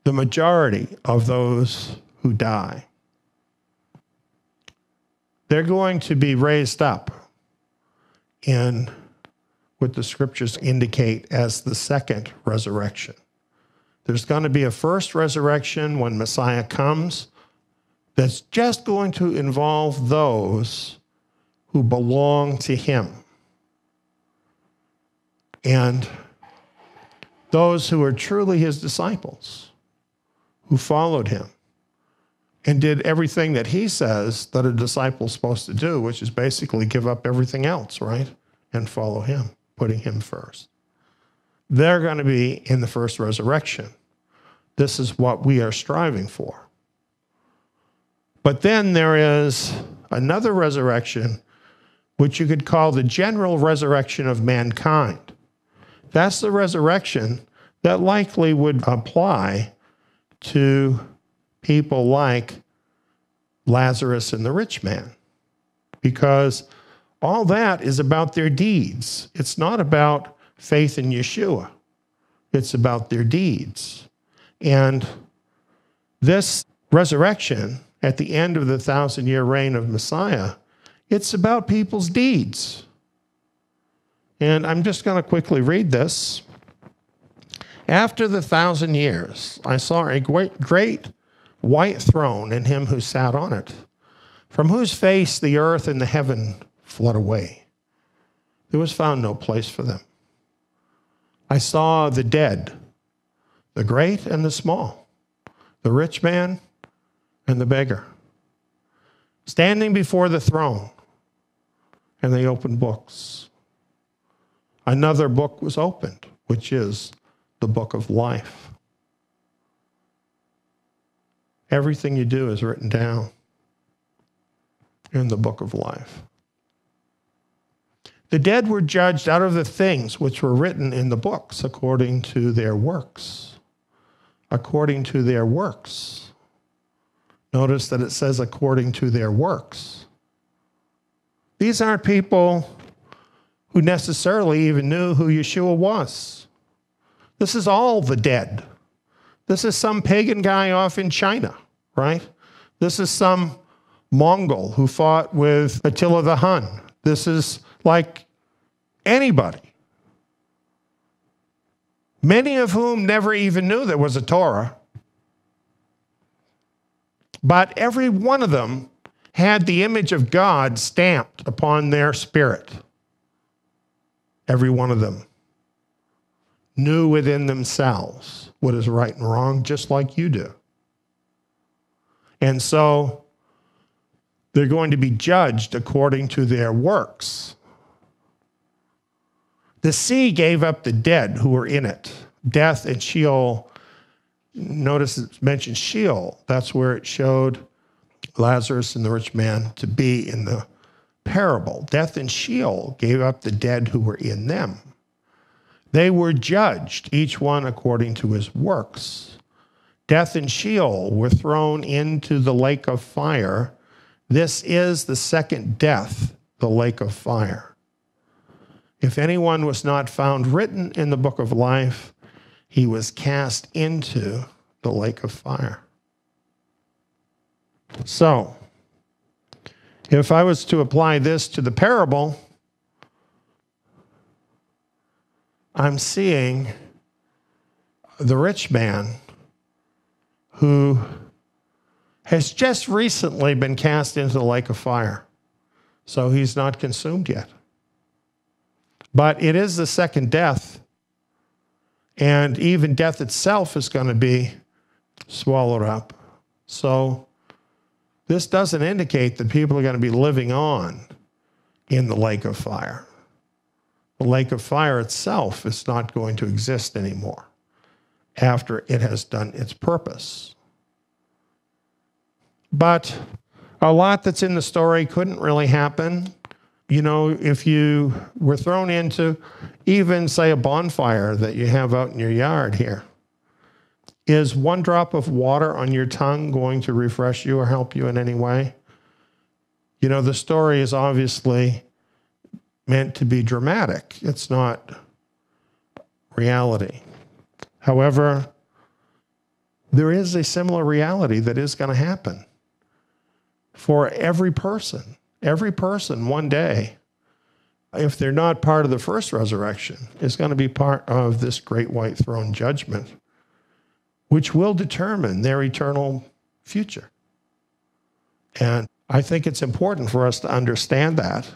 the majority of those who die, they're going to be raised up in what the scriptures indicate as the second resurrection. There's going to be a first resurrection when Messiah comes that's just going to involve those who belong to him. And those who are truly his disciples, who followed him and did everything that he says that a disciple's supposed to do, which is basically give up everything else, right? And follow him, putting him first. They're going to be in the first resurrection. This is what we are striving for. But then there is another resurrection, which you could call the general resurrection of mankind. That's the resurrection that likely would apply to people like Lazarus and the rich man, because all that is about their deeds. It's not about faith in Yeshua. It's about their deeds. And this resurrection at the end of the 1,000-year reign of Messiah, it's about people's deeds. And I'm just going to quickly read this. After the 1,000 years, I saw a great white throne and him who sat on it, from whose face the earth and the heaven fled away. There was found no place for them. I saw the dead, the great and the small, the rich man and the beggar, standing before the throne. and they opened books. Another book was opened, which is the book of life. Everything you do is written down in the book of life. The dead were judged out of the things which were written in the books according to their works. According to their works. Notice that it says according to their works. These aren't people who necessarily even knew who Yeshua was. This is all the dead. This is some pagan guy off in China, right? This is some Mongol who fought with Attila the Hun. This is like anybody. Many of whom never even knew there was a Torah. But every one of them had the image of God stamped upon their spirit. Every one of them knew within themselves what is right and wrong, just like you do. And so they're going to be judged according to their works. The sea gave up the dead who were in it. Death and Sheol. Notice it mentions Sheol. That's where it showed Lazarus and the rich man to be in the parable. Death and Sheol gave up the dead who were in them. They were judged, each one according to his works. Death and Sheol were thrown into the lake of fire. This is the second death, the lake of fire. If anyone was not found written in the book of life, he was cast into the lake of fire. So, if I was to apply this to the parable, I'm seeing the rich man who has just recently been cast into the lake of fire. So he's not consumed yet. But it is the second death. And even death itself is going to be swallowed up. So this doesn't indicate that people are going to be living on in the lake of fire. The lake of fire itself is not going to exist anymore after it has done its purpose. But a lot that's in the story couldn't really happen. You know, if you were thrown into even, say, a bonfire that you have out in your yard here, is one drop of water on your tongue going to refresh you or help you in any way? You know, the story is obviously meant to be dramatic. It's not reality. However, there is a similar reality that is going to happen for every person. Every person one day, if they're not part of the first resurrection, is going to be part of this great white throne judgment, which will determine their eternal future. And I think it's important for us to understand that.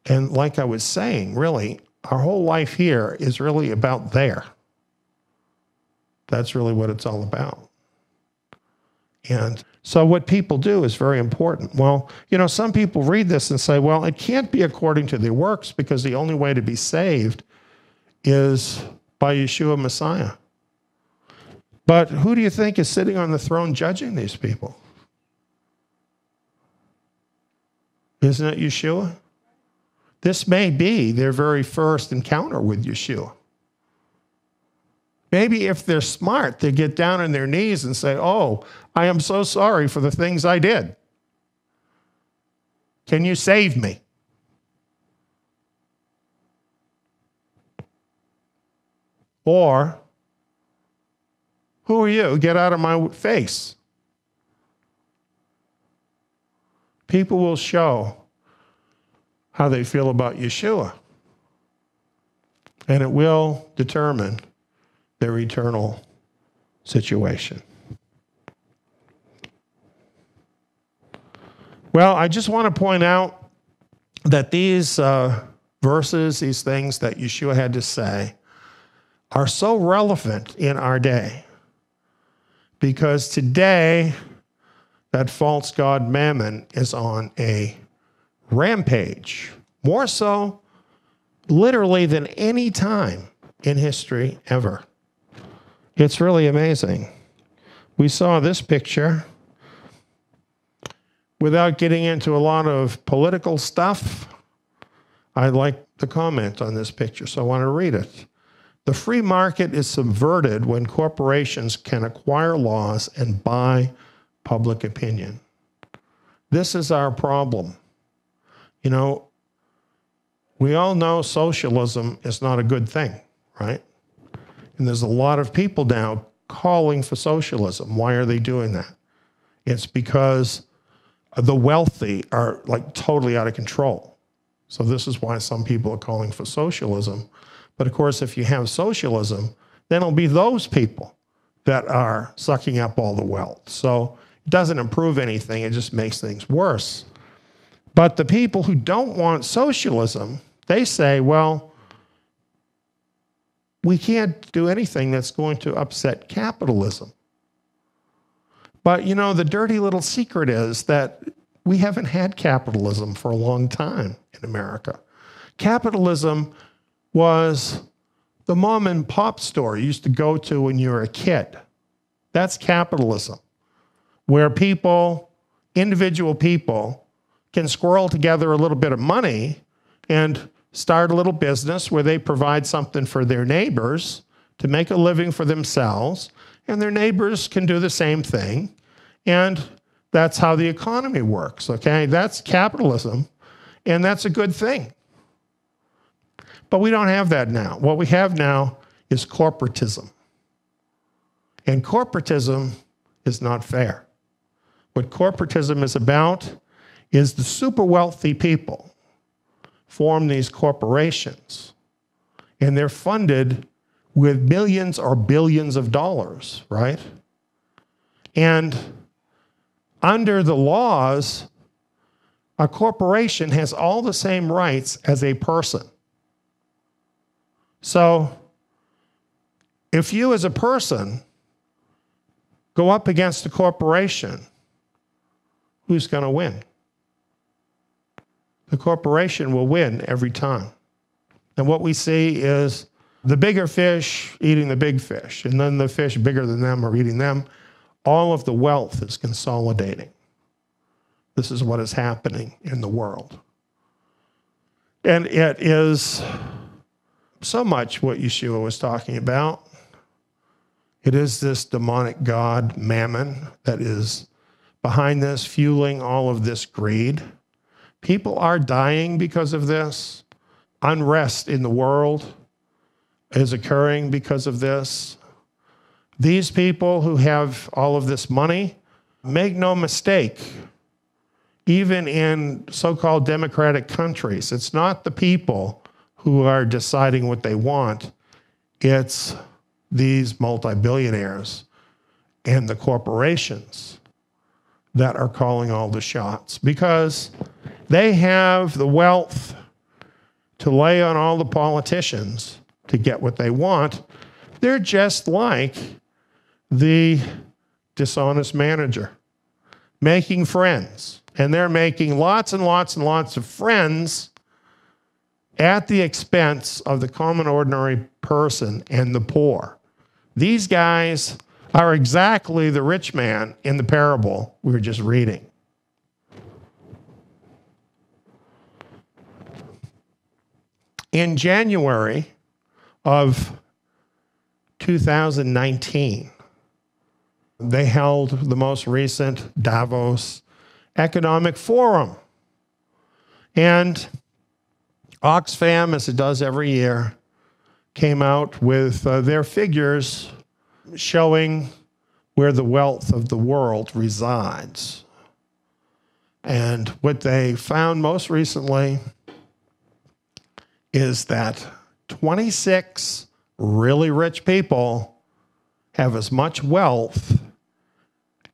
And like I was saying, really, our whole life here is really about there. That's really what it's all about. And so what people do is very important. Well, you know, some people read this and say, well, it can't be according to their works because the only way to be saved is by Yeshua Messiah. But who do you think is sitting on the throne judging these people? Isn't it Yeshua? This may be their very first encounter with Yeshua. Maybe if they're smart, they get down on their knees and say, oh, I am so sorry for the things I did. Can you save me? Or, who are you? Get out of my face. People will show how they feel about Yeshua. And it will determine their eternal situation. Well, I just want to point out that these verses, these things that Yeshua had to say, are so relevant in our day. Because today, that false god Mammon is on a rampage, more so literally than any time in history ever. It's really amazing. We saw this picture. Without getting into a lot of political stuff, I'd like to comment on this picture, so I want to read it. The free market is subverted when corporations can acquire laws and buy public opinion. This is our problem. You know, we all know socialism is not a good thing, right? And there's a lot of people now calling for socialism. Why are they doing that? It's because the wealthy are like totally out of control. So this is why some people are calling for socialism. But of course, if you have socialism, then it'll be those people that are sucking up all the wealth. So it doesn't improve anything, it just makes things worse. But the people who don't want socialism, they say, well, we can't do anything that's going to upset capitalism. But, you know, the dirty little secret is that we haven't had capitalism for a long time in America. Capitalism was the mom and pop store you used to go to when you were a kid. That's capitalism, where people, individual people, can squirrel together a little bit of money and start a little business where they provide something for their neighbors to make a living for themselves, and their neighbors can do the same thing. And that's how the economy works, okay? That's capitalism, and that's a good thing. But we don't have that now. What we have now is corporatism. And corporatism is not fair. What corporatism is about is the super wealthy people form these corporations, and they're funded with millions or billions of dollars, right? And under the laws, a corporation has all the same rights as a person. So if you as a person go up against a corporation, who's going to win? The corporation will win every time. And what we see is the bigger fish eating the big fish, and then the fish bigger than them are eating them. All of the wealth is consolidating. This is what is happening in the world. And it is so much what Yeshua was talking about. It is this demonic god, Mammon, that is behind this, fueling all of this greed. People are dying because of this. Unrest in the world is occurring because of this. These people who have all of this money, make no mistake, even in so-called democratic countries, it's not the people who are deciding what they want. It's these multi-billionaires and the corporations that are calling all the shots, because they have the wealth to lay on all the politicians to get what they want. They're just like the dishonest manager, making friends. And they're making lots and lots and lots of friends at the expense of the common ordinary person and the poor. These guys are exactly the rich man in the parable we were just reading. In January of 2019, they held the most recent Davos Economic Forum. And Oxfam, as it does every year, came out with their figures showing where the wealth of the world resides. And what they found most recently is that 26 really rich people have as much wealth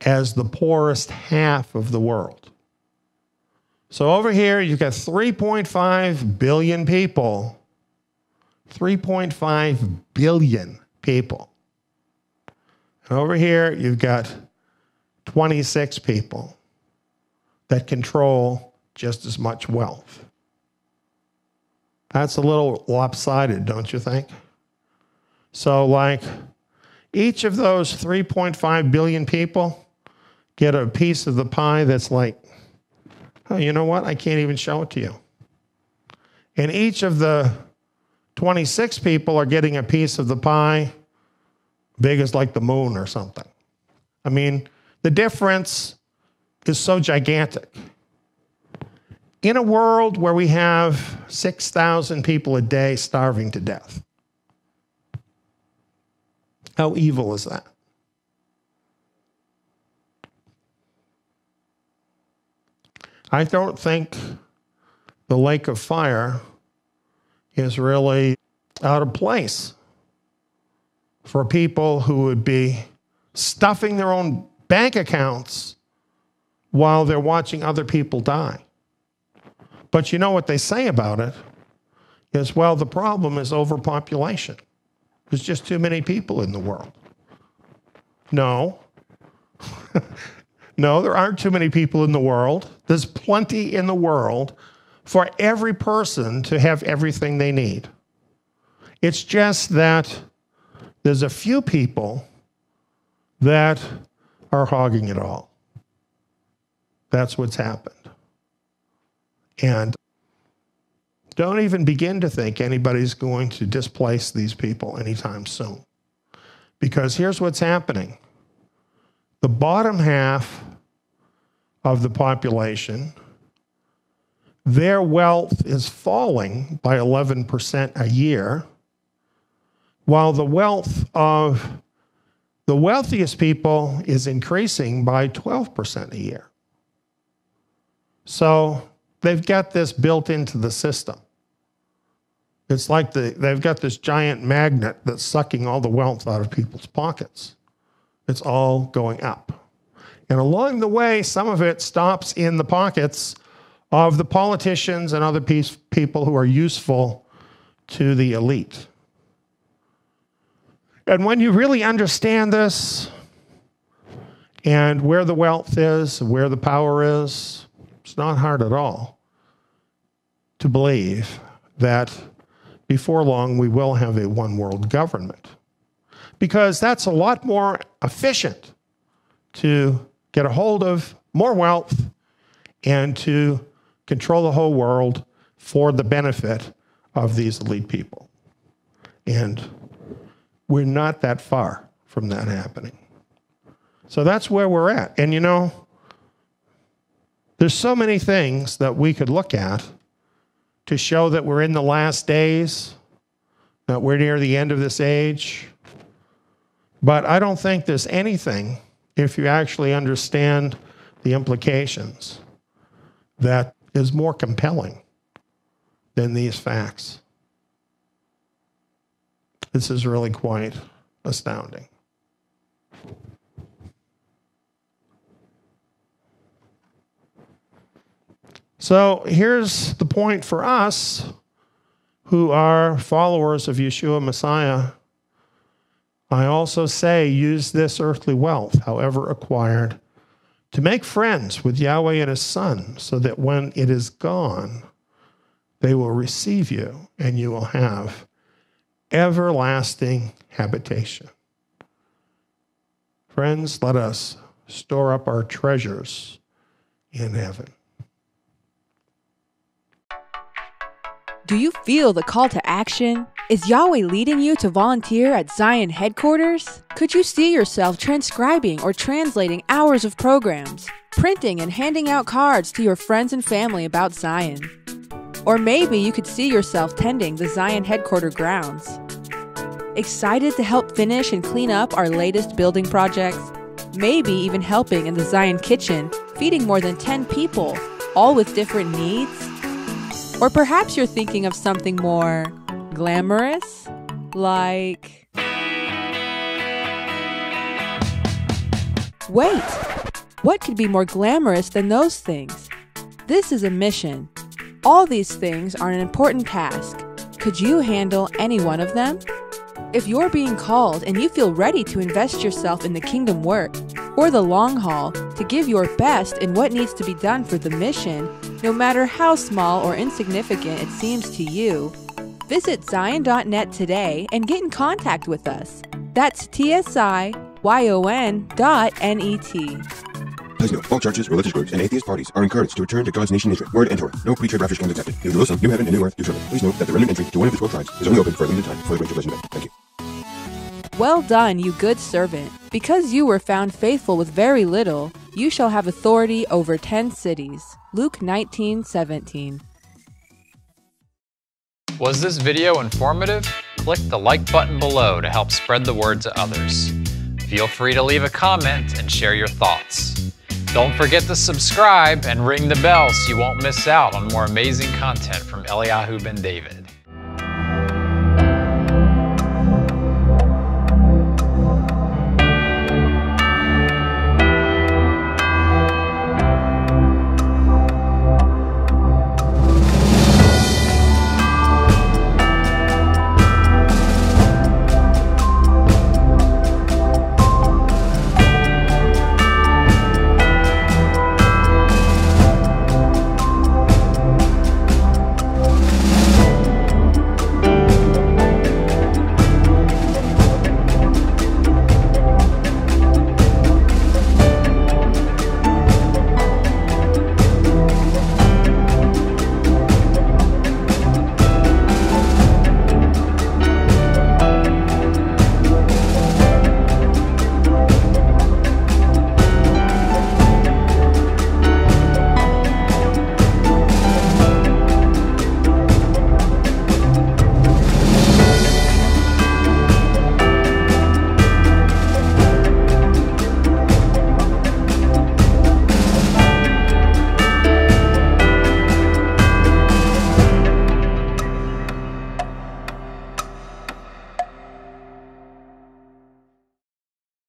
as the poorest half of the world. So over here, you've got 3.5 billion people. 3.5 billion people. And over here, you've got 26 people that control just as much wealth. That's a little lopsided, don't you think? So like each of those 3.5 billion people get a piece of the pie that's like, oh, you know what? I can't even show it to you. And each of the 26 people are getting a piece of the pie big as like the moon or something. I mean, the difference is so gigantic. In a world where we have 6,000 people a day starving to death, how evil is that? I don't think the lake of fire is really out of place for people who would be stuffing their own bank accounts while they're watching other people die. But you know what they say about it is, well, the problem is overpopulation. There's just too many people in the world. No. No, there aren't too many people in the world. There's plenty in the world for every person to have everything they need. It's just that there's a few people that are hogging it all. That's what's happened. And don't even begin to think anybody's going to displace these people anytime soon. Because here's what's happening. The bottom half of the population, their wealth is falling by 11% a year, while the wealth of the wealthiest people is increasing by 12% a year. So they've got this built into the system. It's like they've got this giant magnet that's sucking all the wealth out of people's pockets. It's all going up. And along the way, some of it stops in the pockets of the politicians and other people who are useful to the elite. And when you really understand this, and where the wealth is, where the power is, it's not hard at all to believe that before long we will have a one-world government. Because that's a lot more efficient to get a hold of more wealth and to control the whole world for the benefit of these elite people. And we're not that far from that happening. So that's where we're at. And you know, there's so many things that we could look at to show that we're in the last days, that we're near the end of this age. But I don't think there's anything, if you actually understand the implications, that is more compelling than these facts. This is really quite astounding. So here's the point for us who are followers of Yeshua Messiah. I also say use this earthly wealth, however acquired, to make friends with Yahweh and his Son, so that when it is gone, they will receive you and you will have everlasting habitation. Friends, let us store up our treasures in heaven. Do you feel the call to action? Is Yahweh leading you to volunteer at Zion headquarters? Could you see yourself transcribing or translating hours of programs, printing and handing out cards to your friends and family about Zion? Or maybe you could see yourself tending the Zion headquarter grounds. Excited to help finish and clean up our latest building projects? Maybe even helping in the Zion kitchen, feeding more than 10 people, all with different needs? Or perhaps you're thinking of something more glamorous, like... Wait! What could be more glamorous than those things? This is a mission. All these things are an important task. Could you handle any one of them? If you're being called and you feel ready to invest yourself in the kingdom work for the long haul, to give your best in what needs to be done for the mission, no matter how small or insignificant it seems to you. Visit Zion.net today and get in contact with us. That's TSIYON.net. Please note, all churches, religious groups, and atheist parties are encouraged to return to God's nation Israel, word and Torah. No pre-trib rapture scams accepted. New Jerusalem, New Heaven, and New Earth, New Jerusalem. Please note that the remnant entry to one of the 12 tribes is only open for a limited time before the Great Tribulation event. Thank you. Well done, you good servant. Because you were found faithful with very little, you shall have authority over 10 cities. Luke 19:17. Was this video informative? Click the like button below to help spread the word to others. Feel free to leave a comment and share your thoughts. Don't forget to subscribe and ring the bell so you won't miss out on more amazing content from Eliyahu Ben David.